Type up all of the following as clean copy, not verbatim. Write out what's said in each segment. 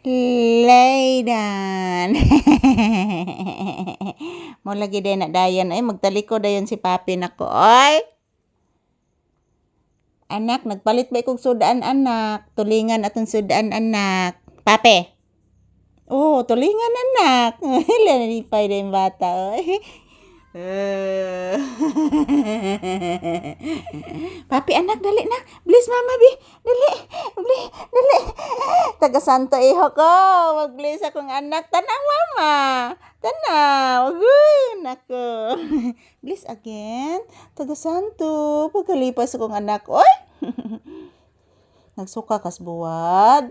Lay down. Mo lagi din na dayon ay magtaliko dayon si papi nako. Oy. Anak, nagpalit ba ikog sudan anak? Tulingan atong sudan anak. Pape. Oh, tulingan anak. Lanipay din bata. Oy. Papi anak dali na. Please mama bi. Dali. Dali. Taga Santo iho ko. Mag-bless akong anak. Tanang mama. Tanaw. Uy, nako. Bless again. Taga Santo. Pagkalipas akong anak. Oy. Nagsuka kas buwad.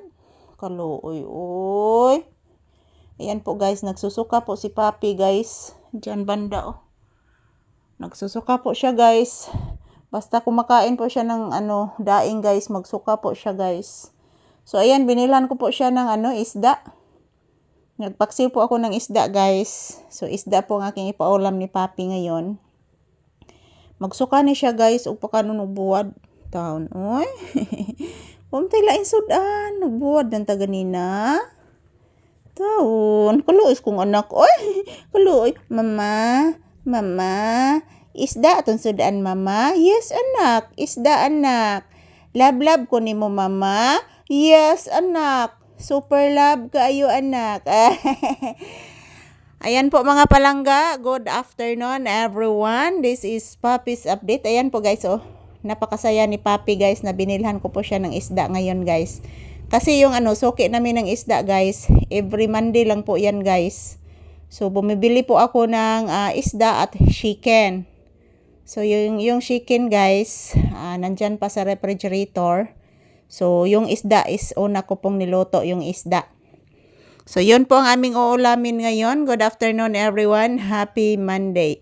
Kaluoy. Oy. Ayan po guys. Nagsusuka po si papi guys. Diyan banda oh. Nagsusuka po siya guys. Basta kumakain po siya ng daing guys. Magsuka po siya guys. So ayan, binilhan ko po siya ng isda. Nagpaksiw po ako ng isda guys. So isda po ang aking ipaulam ni papi ngayon. Magsuka ni siya guys. Ug pakanon og buwad. Taon. Oy. Pumtay lain sudan. Nagbuwad ng taganina. Taon. Kaluoy kong anak. Oy. Kaluoy. Mama, isda atong sudan mama? Yes anak, isda anak. Love ko nimo mama? Yes anak. Super love kaayo anak. Ayan po mga palangga, good afternoon everyone. This is Papi's update. Ayan po guys oh. Napakasaya ni Papi guys na binilhan ko po siya ng isda ngayon guys. Kasi yung suki namin ng isda guys, every Monday lang po yan guys. So, bumibili po ako ng isda at chicken. So, yung chicken guys, nandyan pa sa refrigerator. So, yung isda is una ko pong niluto yung isda. So, yun po ang aming uulamin ngayon. Good afternoon everyone. Happy Monday.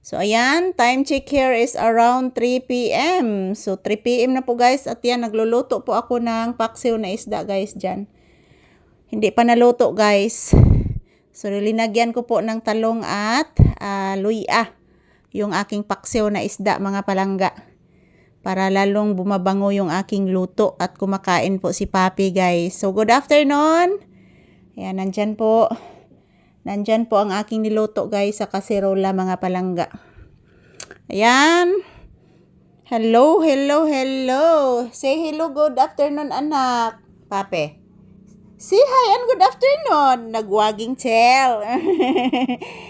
So, ayan. Time check here is around 3 p.m. So, 3 p.m. na po guys. At yan, nagluluto po ako ng paksiw na isda guys dyan. Hindi pa naluto guys. So linagyan ko po ng talong at luya yung aking paksiw na isda mga palangga. Para lalong bumabango yung aking luto at kumakain po si Papi guys. So good afternoon. Ayan, nandyan po. Nandyan po ang aking niluto guys sa kaserola mga palangga. Ayan. Hello. Say hello, good afternoon anak. Pape. Say hi and good afternoon. Nagwaging tell.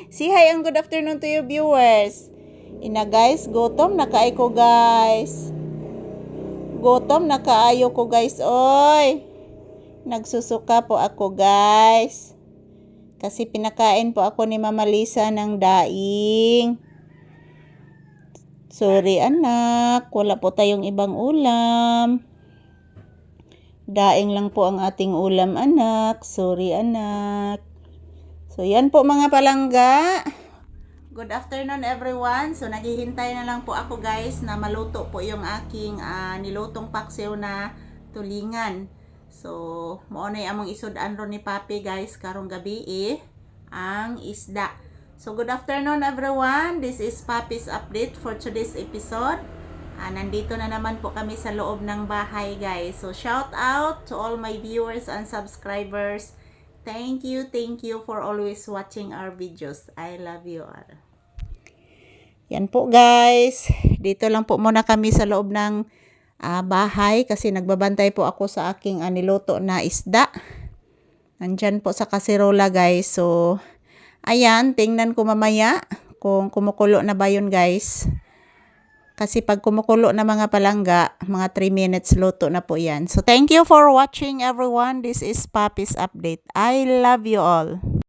Say hi and good afternoon to your viewers. Ina guys, gutom na kaayo ko guys. Gutom na kaayo ko guys. Oy. Nagsusuka po ako guys. Kasi pinakain po ako ni Mama Lisa ng daing. Sorry anak, wala po tayong ibang ulam. Daing lang po ang ating ulam anak. Sorry anak. So yan po mga palangga. Good afternoon everyone. So naghihintay na lang po ako guys na maluto po yung aking nilutong paksiw na tulingan. So maunay among isudan ron ni Papi guys karong gabi ang isda. So good afternoon everyone. This is Papi's update for today's episode. Nandito na naman po kami sa loob ng bahay guys. So shout out to all my viewers and subscribers. Thank you for always watching our videos. I love you all. Yan po guys. Dito lang po muna kami sa loob ng bahay kasi nagbabantay po ako sa aking niluto na isda. Nandyan po sa kaserola guys. So ayan, tingnan ko mamaya kung kumukulo na ba yun guys. Kasi pag kumukulo na mga palangga, mga 3 minutes luto na po yan. So thank you for watching everyone. This is Papi's update. I love you all.